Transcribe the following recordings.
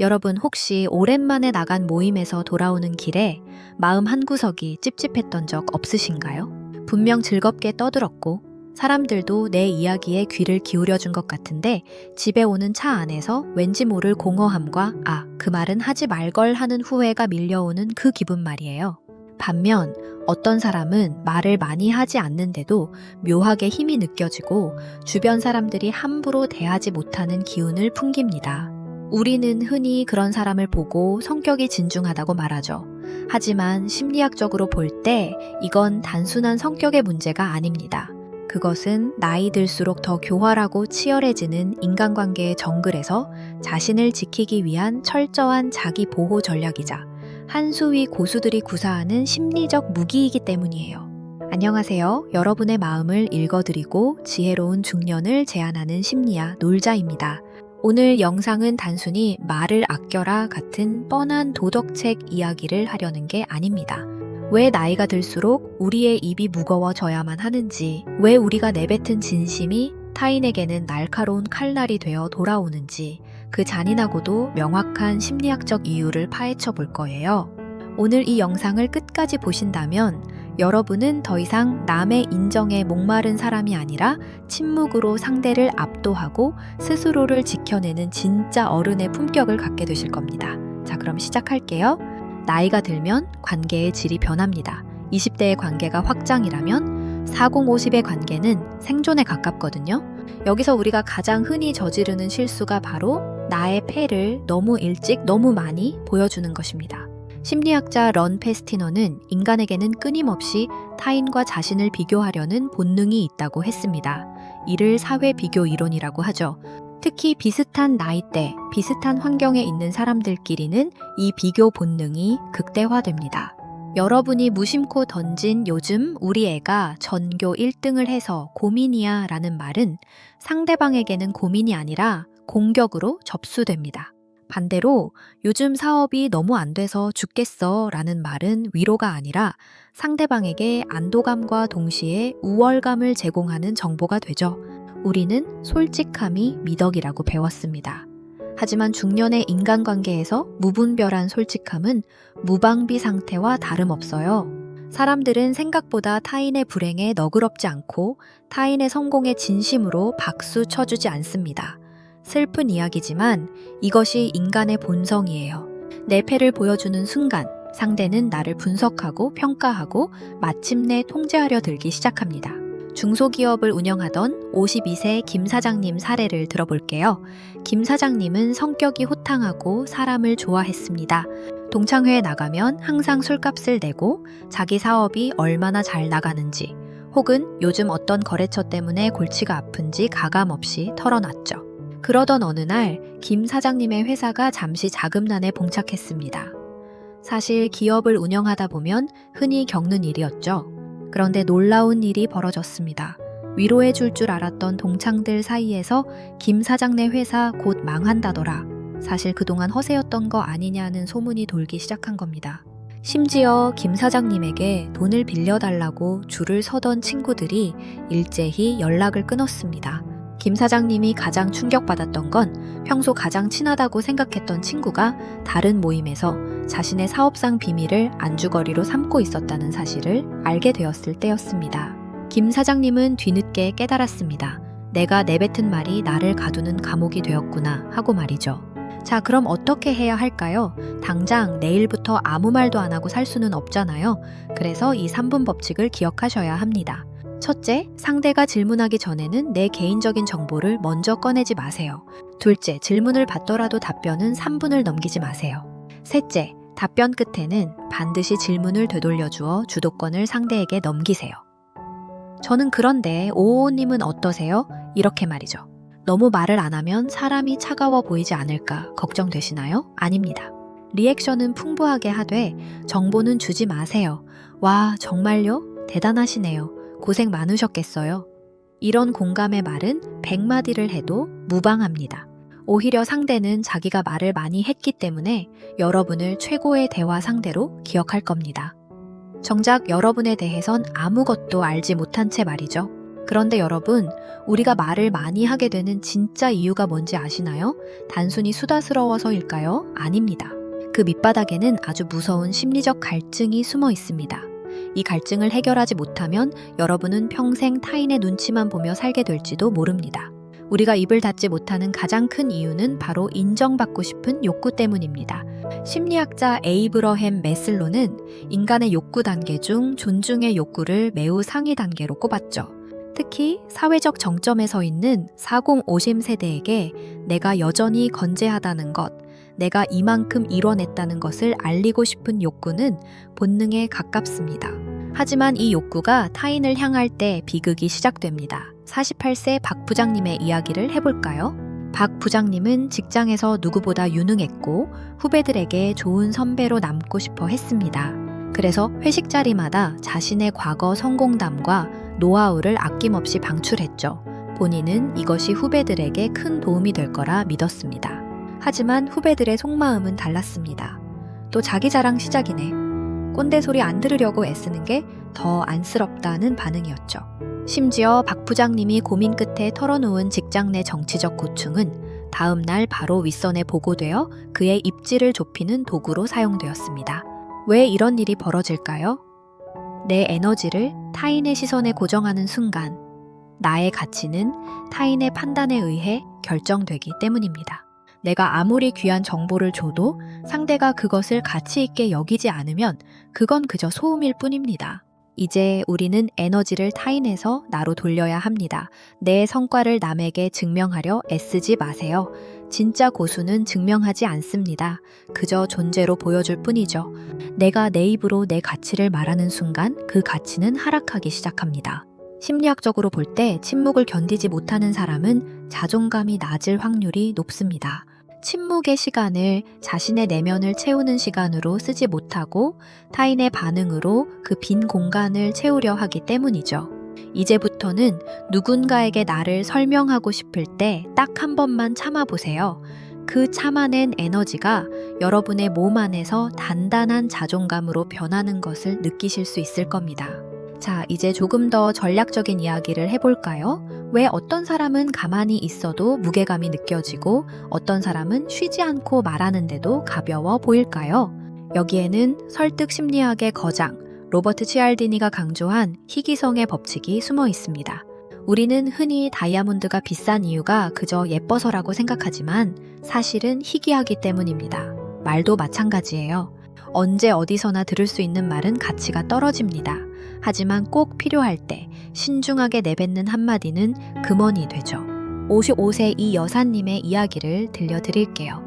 여러분 혹시 오랜만에 나간 모임에서 돌아오는 길에 마음 한구석이 찝찝했던 적 없으신가요? 분명 즐겁게 떠들었고 사람들도 내 이야기에 귀를 기울여준 것 같은데 집에 오는 차 안에서 왠지 모를 공허함과 그 말은 하지 말걸 하는 후회가 밀려오는 그 기분 말이에요. 반면 어떤 사람은 말을 많이 하지 않는데도 묘하게 힘이 느껴지고 주변 사람들이 함부로 대하지 못하는 기운을 풍깁니다. 우리는 흔히 그런 사람을 보고 성격이 진중하다고 말하죠. 하지만 심리학적으로 볼 때 이건 단순한 성격의 문제가 아닙니다. 그것은 나이 들수록 더 교활하고 치열해지는 인간관계의 정글에서 자신을 지키기 위한 철저한 자기 보호 전략이자 한 수위 고수들이 구사하는 심리적 무기이기 때문이에요. 안녕하세요. 여러분의 마음을 읽어드리고 지혜로운 중년을 제안하는 심리학 놀자입니다. 오늘 영상은 단순히 말을 아껴라 같은 뻔한 도덕책 이야기를 하려는 게 아닙니다. 왜 나이가 들수록 우리의 입이 무거워져야만 하는지, 왜 우리가 내뱉은 진심이 타인에게는 날카로운 칼날이 되어 돌아오는지, 그 잔인하고도 명확한 심리학적 이유를 파헤쳐 볼 거예요. 오늘 이 영상을 끝까지 보신다면 여러분은 더 이상 남의 인정에 목마른 사람이 아니라 침묵으로 상대를 압도하고 스스로를 지켜내는 진짜 어른의 품격을 갖게 되실 겁니다. 자, 그럼 시작할게요. 나이가 들면 관계의 질이 변합니다. 20대의 관계가 확장이라면 40, 50의 관계는 생존에 가깝거든요. 여기서 우리가 가장 흔히 저지르는 실수가 바로 나의 패를 너무 일찍 너무 많이 보여주는 것입니다. 심리학자 런 페스티너는 인간에게는 끊임없이 타인과 자신을 비교하려는 본능이 있다고 했습니다. 이를 사회 비교 이론이라고 하죠. 특히 비슷한 나이대, 비슷한 환경에 있는 사람들끼리는 이 비교 본능이 극대화됩니다. 여러분이 무심코 던진 요즘 우리 애가 전교 1등을 해서 고민이야 라는 말은 상대방에게는 고민이 아니라 공격으로 접수됩니다. 반대로 요즘 사업이 너무 안 돼서 죽겠어 라는 말은 위로가 아니라 상대방에게 안도감과 동시에 우월감을 제공하는 정보가 되죠. 우리는 솔직함이 미덕이라고 배웠습니다. 하지만 중년의 인간관계에서 무분별한 솔직함은 무방비 상태와 다름없어요. 사람들은 생각보다 타인의 불행에 너그럽지 않고 타인의 성공에 진심으로 박수 쳐주지 않습니다. 슬픈 이야기지만 이것이 인간의 본성이에요. 내 패를 보여주는 순간 상대는 나를 분석하고 평가하고 마침내 통제하려 들기 시작합니다. 중소기업을 운영하던 52세 김 사장님 사례를 들어볼게요. 김 사장님은 성격이 호탕하고 사람을 좋아했습니다. 동창회에 나가면 항상 술값을 내고 자기 사업이 얼마나 잘 나가는지 혹은 요즘 어떤 거래처 때문에 골치가 아픈지 가감없이 털어놨죠. 그러던 어느 날 김 사장님의 회사가 잠시 자금난에 봉착했습니다. 사실 기업을 운영하다 보면 흔히 겪는 일이었죠. 그런데 놀라운 일이 벌어졌습니다. 위로해 줄 알았던 동창들 사이에서 김 사장네 회사 곧 망한다더라. 사실 그동안 허세였던 거 아니냐는 소문이 돌기 시작한 겁니다. 심지어 김 사장님에게 돈을 빌려달라고 줄을 서던 친구들이 일제히 연락을 끊었습니다. 김 사장님이 가장 충격받았던 건 평소 가장 친하다고 생각했던 친구가 다른 모임에서 자신의 사업상 비밀을 안주거리로 삼고 있었다는 사실을 알게 되었을 때였습니다. 김 사장님은 뒤늦게 깨달았습니다. 내가 내뱉은 말이 나를 가두는 감옥이 되었구나 하고 말이죠. 자, 그럼 어떻게 해야 할까요? 당장 내일부터 아무 말도 안 하고 살 수는 없잖아요. 그래서 이 3분 법칙을 기억하셔야 합니다. 첫째, 상대가 질문하기 전에는 내 개인적인 정보를 먼저 꺼내지 마세요. 둘째, 질문을 받더라도 답변은 3분을 넘기지 마세요. 셋째, 답변 끝에는 반드시 질문을 되돌려주어 주도권을 상대에게 넘기세요. 저는 그런데 오오님은 어떠세요? 이렇게 말이죠. 너무 말을 안 하면 사람이 차가워 보이지 않을까 걱정되시나요? 아닙니다. 리액션은 풍부하게 하되 정보는 주지 마세요. 와, 정말요? 대단하시네요. 고생 많으셨겠어요. 이런 공감의 말은 100마디를 해도 무방합니다. 오히려 상대는 자기가 말을 많이 했기 때문에 여러분을 최고의 대화 상대로 기억할 겁니다. 정작 여러분에 대해선 아무것도 알지 못한 채 말이죠. 그런데 여러분, 우리가 말을 많이 하게 되는 진짜 이유가 뭔지 아시나요? 단순히 수다스러워서일까요? 아닙니다. 그 밑바닥에는 아주 무서운 심리적 갈증이 숨어 있습니다. 이 갈증을 해결하지 못하면 여러분은 평생 타인의 눈치만 보며 살게 될지도 모릅니다. 우리가 입을 닫지 못하는 가장 큰 이유는 바로 인정받고 싶은 욕구 때문입니다. 심리학자 에이브러햄 매슬로는 인간의 욕구 단계 중 존중의 욕구를 매우 상위 단계로 꼽았죠. 특히 사회적 정점에 서 있는 40-50 세대에게 내가 여전히 건재하다는 것, 내가 이만큼 이뤄냈다는 것을 알리고 싶은 욕구는 본능에 가깝습니다. 하지만 이 욕구가 타인을 향할 때 비극이 시작됩니다. 48세 박 부장님의 이야기를 해볼까요? 박 부장님은 직장에서 누구보다 유능했고 후배들에게 좋은 선배로 남고 싶어 했습니다. 그래서 회식 자리마다 자신의 과거 성공담과 노하우를 아낌없이 방출했죠. 본인은 이것이 후배들에게 큰 도움이 될 거라 믿었습니다. 하지만 후배들의 속마음은 달랐습니다. 또 자기 자랑 시작이네. 꼰대 소리 안 들으려고 애쓰는 게 더 안쓰럽다는 반응이었죠. 심지어 박 부장님이 고민 끝에 털어놓은 직장 내 정치적 고충은 다음 날 바로 윗선에 보고되어 그의 입지를 좁히는 도구로 사용되었습니다. 왜 이런 일이 벌어질까요? 내 에너지를 타인의 시선에 고정하는 순간 나의 가치는 타인의 판단에 의해 결정되기 때문입니다. 내가 아무리 귀한 정보를 줘도 상대가 그것을 가치 있게 여기지 않으면 그건 그저 소음일 뿐입니다. 이제 우리는 에너지를 타인에서 나로 돌려야 합니다. 내 성과를 남에게 증명하려 애쓰지 마세요. 진짜 고수는 증명하지 않습니다. 그저 존재로 보여줄 뿐이죠. 내가 내 입으로 내 가치를 말하는 순간 그 가치는 하락하기 시작합니다. 심리학적으로 볼 때 침묵을 견디지 못하는 사람은 자존감이 낮을 확률이 높습니다. 침묵의 시간을 자신의 내면을 채우는 시간으로 쓰지 못하고 타인의 반응으로 그 빈 공간을 채우려 하기 때문이죠. 이제부터는 누군가에게 나를 설명하고 싶을 때 딱 한 번만 참아보세요. 그 참아낸 에너지가 여러분의 몸 안에서 단단한 자존감으로 변하는 것을 느끼실 수 있을 겁니다. 자, 이제 조금 더 전략적인 이야기를 해볼까요? 왜 어떤 사람은 가만히 있어도 무게감이 느껴지고 어떤 사람은 쉬지 않고 말하는데도 가벼워 보일까요? 여기에는 설득 심리학의 거장 로버트 치알디니가 강조한 희귀성의 법칙이 숨어 있습니다. 우리는 흔히 다이아몬드가 비싼 이유가 그저 예뻐서라고 생각하지만 사실은 희귀하기 때문입니다. 말도 마찬가지예요. 언제 어디서나 들을 수 있는 말은 가치가 떨어집니다. 하지만 꼭 필요할 때 신중하게 내뱉는 한마디는 금원이 되죠. 55세 이 여사님의 이야기를 들려드릴게요.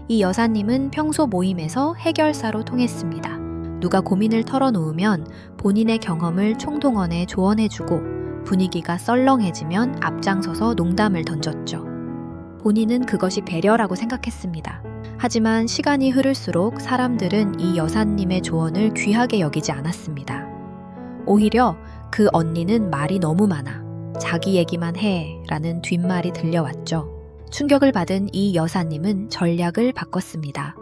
이 여사님은 평소 모임에서 해결사로 통했습니다. 누가 고민을 털어놓으면 본인의 경험을 총동원해 조언해주고 분위기가 썰렁해지면 앞장서서 농담을 던졌죠. 본인은 그것이 배려라고 생각했습니다. 하지만 시간이 흐를수록 사람들은 이 여사님의 조언을 귀하게 여기지 않았습니다. 오히려 그 언니는 말이 너무 많아. 자기 얘기만 해 라는 뒷말이 들려왔죠. 충격을 받은 이 여사님은 전략을 바꿨습니다.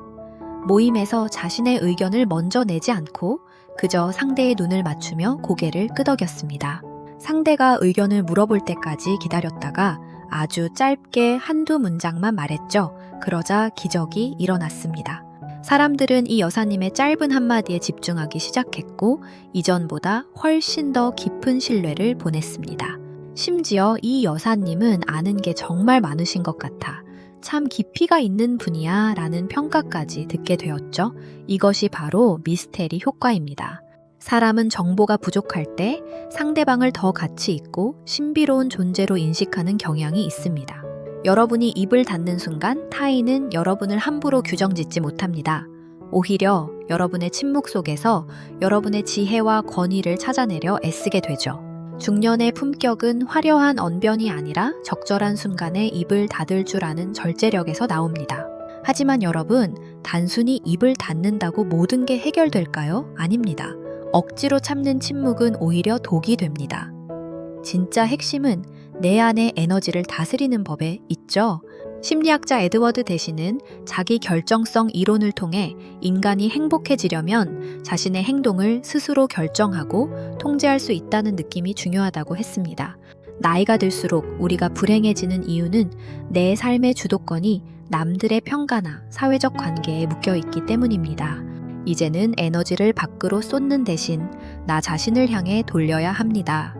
모임에서 자신의 의견을 먼저 내지 않고 그저 상대의 눈을 맞추며 고개를 끄덕였습니다. 상대가 의견을 물어볼 때까지 기다렸다가 아주 짧게 한두 문장만 말했죠. 그러자 기적이 일어났습니다. 사람들은 이 여사님의 짧은 한마디에 집중하기 시작했고 이전보다 훨씬 더 깊은 신뢰를 보냈습니다. 심지어 이 여사님은 아는 게 정말 많으신 것 같아. 참 깊이가 있는 분이야 라는 평가까지 듣게 되었죠. 이것이 바로 미스테리 효과입니다. 사람은 정보가 부족할 때 상대방을 더 가치 있고 신비로운 존재로 인식하는 경향이 있습니다. 여러분이 입을 닫는 순간 타인은 여러분을 함부로 규정짓지 못합니다. 오히려 여러분의 침묵 속에서 여러분의 지혜와 권위를 찾아내려 애쓰게 되죠. 중년의 품격은 화려한 언변이 아니라 적절한 순간에 입을 닫을 줄 아는 절제력에서 나옵니다. 하지만 여러분, 단순히 입을 닫는다고 모든 게 해결될까요? 아닙니다. 억지로 참는 침묵은 오히려 독이 됩니다. 진짜 핵심은 내 안의 에너지를 다스리는 법에 있죠. 심리학자 에드워드 대시는 자기 결정성 이론을 통해 인간이 행복해지려면 자신의 행동을 스스로 결정하고 통제할 수 있다는 느낌이 중요하다고 했습니다. 나이가 들수록 우리가 불행해지는 이유는 내 삶의 주도권이 남들의 평가나 사회적 관계에 묶여 있기 때문입니다. 이제는 에너지를 밖으로 쏟는 대신 나 자신을 향해 돌려야 합니다.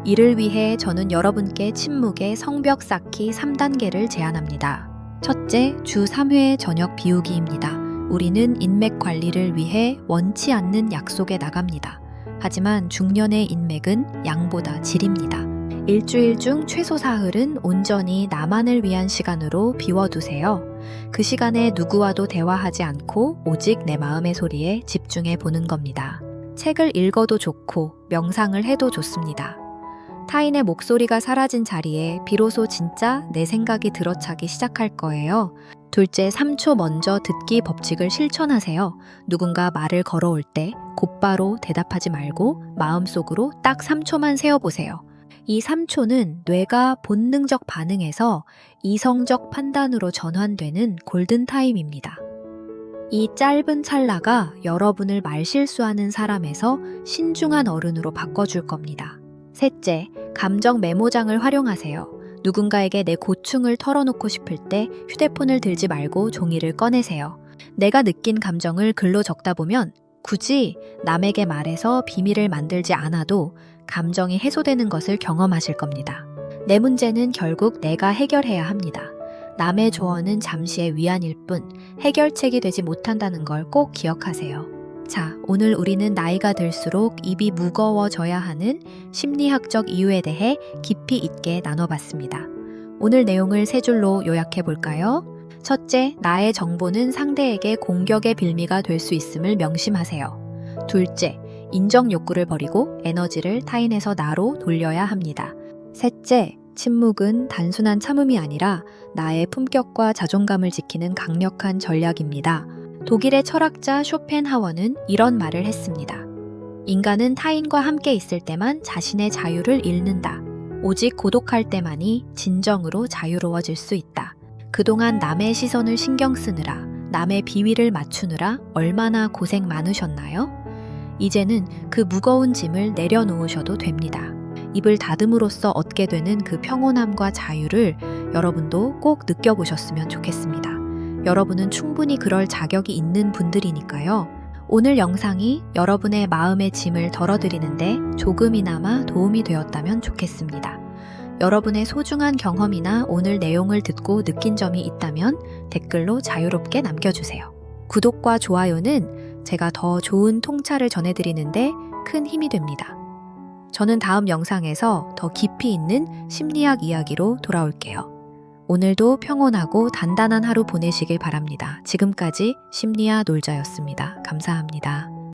이를 위해 저는 여러분께 침묵의 성벽 쌓기 3단계를 제안합니다. 첫째, 주 3회 저녁 비우기입니다. 우리는 인맥 관리를 위해 원치 않는 약속에 나갑니다. 하지만 중년의 인맥은 양보다 질입니다. 일주일 중 최소 사흘은 온전히 나만을 위한 시간으로 비워두세요. 그 시간에 누구와도 대화하지 않고 오직 내 마음의 소리에 집중해 보는 겁니다. 책을 읽어도 좋고 명상을 해도 좋습니다. 타인의 목소리가 사라진 자리에 비로소 진짜 내 생각이 들어차기 시작할 거예요. 둘째, 3초 먼저 듣기 법칙을 실천하세요. 누군가 말을 걸어올 때 곧바로 대답하지 말고 마음속으로 딱 3초만 세어보세요. 이 3초는 뇌가 본능적 반응에서 이성적 판단으로 전환되는 골든타임입니다. 이 짧은 찰나가 여러분을 말실수하는 사람에서 신중한 어른으로 바꿔줄 겁니다. 셋째, 감정 메모장을 활용하세요. 누군가에게 내 고충을 털어놓고 싶을 때 휴대폰을 들지 말고 종이를 꺼내세요. 내가 느낀 감정을 글로 적다 보면 굳이 남에게 말해서 비밀을 만들지 않아도 감정이 해소되는 것을 경험하실 겁니다. 내 문제는 결국 내가 해결해야 합니다. 남의 조언은 잠시의 위안일 뿐 해결책이 되지 못한다는 걸 꼭 기억하세요. 자, 오늘 우리는 나이가 들수록 입이 무거워져야 하는 심리학적 이유에 대해 깊이 있게 나눠봤습니다. 오늘 내용을 세 줄로 요약해 볼까요? 첫째, 나의 정보는 상대에게 공격의 빌미가 될 수 있음을 명심하세요. 둘째, 인정 욕구를 버리고 에너지를 타인에서 나로 돌려야 합니다. 셋째, 침묵은 단순한 참음이 아니라 나의 품격과 자존감을 지키는 강력한 전략입니다. 독일의 철학자 쇼펜하워는 이런 말을 했습니다. 인간은 타인과 함께 있을 때만 자신의 자유를 잃는다. 오직 고독할 때만이 진정으로 자유로워질 수 있다. 그동안 남의 시선을 신경 쓰느라, 남의 비위를 맞추느라 얼마나 고생 많으셨나요? 이제는 그 무거운 짐을 내려놓으셔도 됩니다. 입을 닫음으로써 얻게 되는 그 평온함과 자유를 여러분도 꼭 느껴보셨으면 좋겠습니다. 여러분은 충분히 그럴 자격이 있는 분들이니까요. 오늘 영상이 여러분의 마음의 짐을 덜어드리는데 조금이나마 도움이 되었다면 좋겠습니다. 여러분의 소중한 경험이나 오늘 내용을 듣고 느낀 점이 있다면 댓글로 자유롭게 남겨주세요. 구독과 좋아요는 제가 더 좋은 통찰을 전해드리는데 큰 힘이 됩니다. 저는 다음 영상에서 더 깊이 있는 심리학 이야기로 돌아올게요. 오늘도 평온하고 단단한 하루 보내시길 바랍니다. 지금까지 심리아 놀자였습니다. 감사합니다.